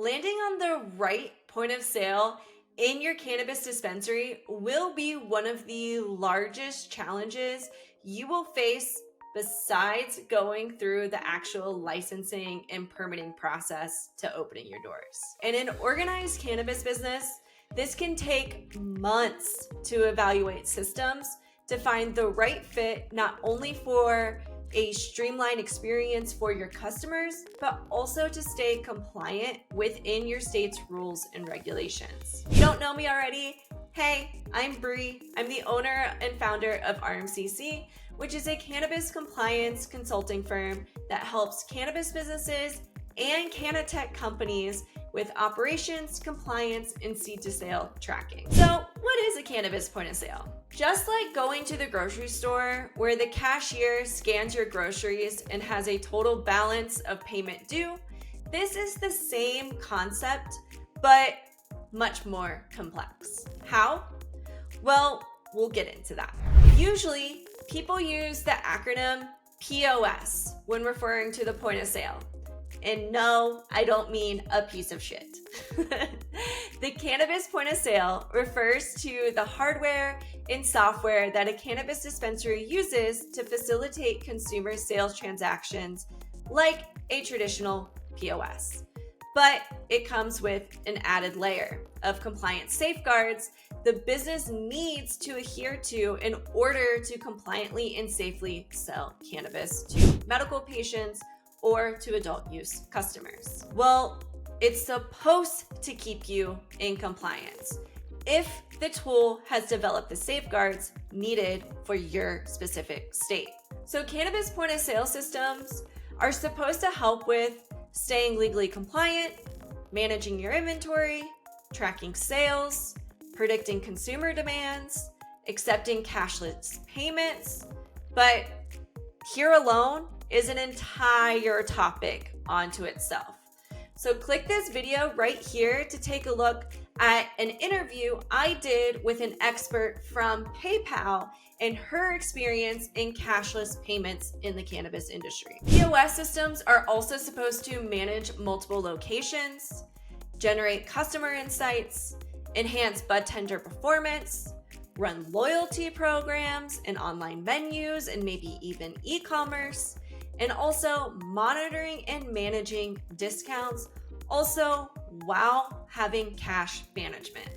Landing on the right point of sale in your cannabis dispensary will be one of the largest challenges you will face besides going through the actual licensing and permitting process to opening your doors. In an organized cannabis business, this can take months to evaluate systems to find the right fit, not only for a streamlined experience for your customers, but also to stay compliant within your state's rules and regulations. If you don't know me already, hey, I'm Bree. I'm the owner and founder of RMCC, which is a cannabis compliance consulting firm that helps cannabis businesses and cannatech companies with operations, compliance, and seed to sale tracking. So what is a cannabis point of sale? Just like going to the grocery store where the cashier scans your groceries and has a total balance of payment due, this is the same concept, but much more complex. How? Well, we'll get into that. Usually, people use the acronym POS when referring to the point of sale. And no, I don't mean a piece of shit. The cannabis point of sale refers to the hardware and software that a cannabis dispensary uses to facilitate consumer sales transactions like a traditional POS. But it comes with an added layer of compliance safeguards the business needs to adhere to in order to compliantly and safely sell cannabis to medical patients or to adult use customers. Well, it's supposed to keep you in compliance if the tool has developed the safeguards needed for your specific state. So cannabis point of sale systems are supposed to help with staying legally compliant, managing your inventory, tracking sales, predicting consumer demands, accepting cashless payments. But here alone is an entire topic onto itself. So click this video right here to take a look at an interview I did with an expert from PayPal and her experience in cashless payments in the cannabis industry. POS systems are also supposed to manage multiple locations, generate customer insights, enhance bud tender performance, run loyalty programs and online menus and maybe even e-commerce, and also monitoring and managing discounts, also while having cash management.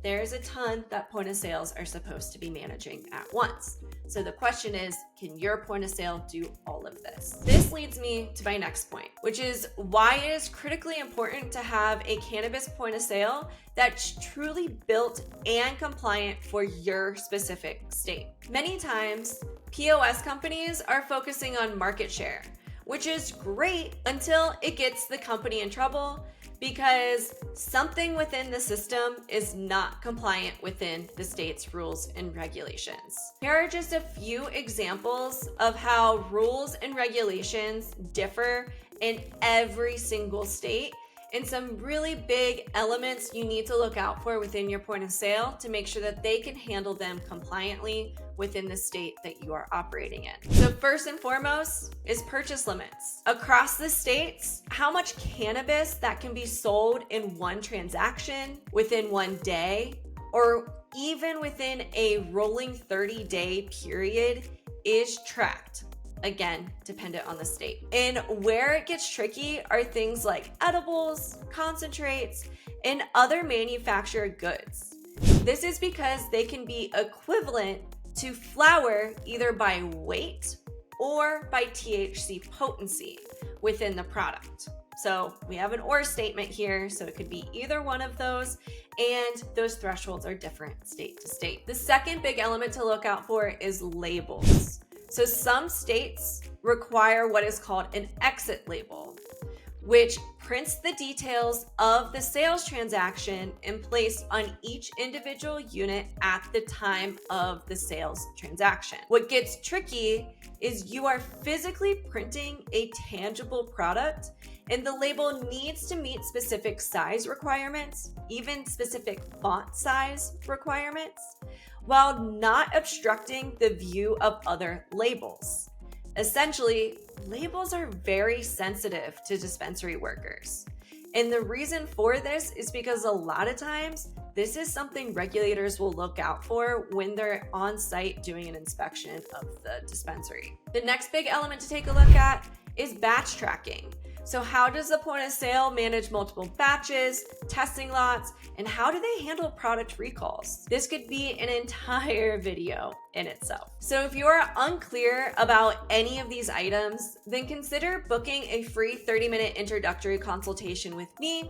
There's a ton that point of sales are supposed to be managing at once. So the question is, can your point of sale do all of this? This leads me to my next point, which is why it is critically important to have a cannabis point of sale that's truly built and compliant for your specific state. Many times, POS companies are focusing on market share, which is great until it gets the company in trouble because something within the system is not compliant within the state's rules and regulations. Here are just a few examples of how rules and regulations differ in every single state and some really big elements you need to look out for within your point of sale to make sure that they can handle them compliantly within the state that you are operating in. So first and foremost is purchase limits. Across the states, how much cannabis that can be sold in one transaction within one day, or even within a rolling 30-day period is tracked. Again, dependent on the state. And where it gets tricky are things like edibles, concentrates, and other manufactured goods. This is because they can be equivalent to flower either by weight or by THC potency within the product. So we have an or statement here, so it could be either one of those, and those thresholds are different state to state. The second big element to look out for is labels. So some states require what is called an exit label, which prints the details of the sales transaction and placed on each individual unit at the time of the sales transaction. What gets tricky is you are physically printing a tangible product and the label needs to meet specific size requirements, even specific font size requirements, while not obstructing the view of other labels. Essentially, labels are very sensitive to dispensary workers. And the reason for this is because a lot of times this is something regulators will look out for when they're on site doing an inspection of the dispensary. The next big element to take a look at is batch tracking. So how does the point of sale manage multiple batches, testing lots, and how do they handle product recalls? This could be an entire video in itself. So if you are unclear about any of these items, then consider booking a free 30-minute introductory consultation with me.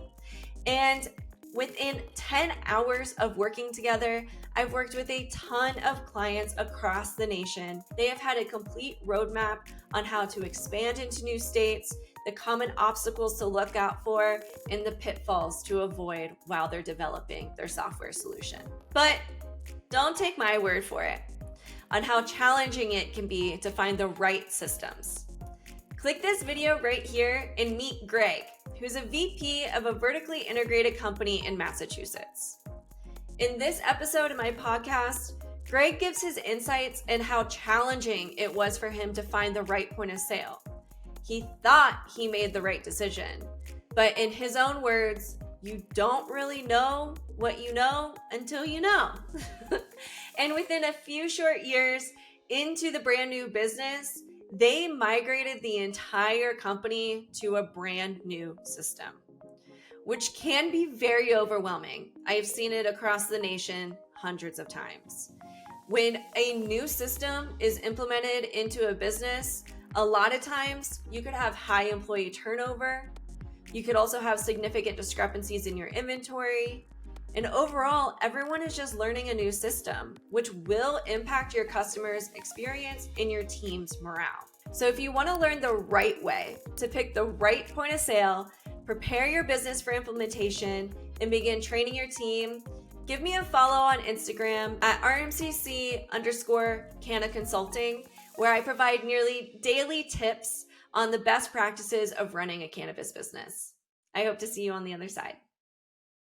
And within 10 hours of working together, I've worked with a ton of clients across the nation. They have had a complete roadmap on how to expand into new states, the common obstacles to look out for, and the pitfalls to avoid while they're developing their software solution. But don't take my word for it on how challenging it can be to find the right systems. Click this video right here and meet Greg, who's a VP of a vertically integrated company in Massachusetts. In this episode of my podcast, Greg gives his insights and how challenging it was for him to find the right point of sale. He thought he made the right decision, but in his own words, you don't really know what you know until you know. And within a few short years into the brand new business, they migrated the entire company to a brand new system, which can be very overwhelming. I've seen it across the nation hundreds of times. When a new system is implemented into a business, a lot of times you could have high employee turnover. You could also have significant discrepancies in your inventory. And overall, everyone is just learning a new system, which will impact your customers' experience and your team's morale. So if you want to learn the right way to pick the right point of sale, prepare your business for implementation, and begin training your team, give me a follow on Instagram at RMCC_Canna Consulting, where I provide nearly daily tips on the best practices of running a cannabis business. I hope to see you on the other side.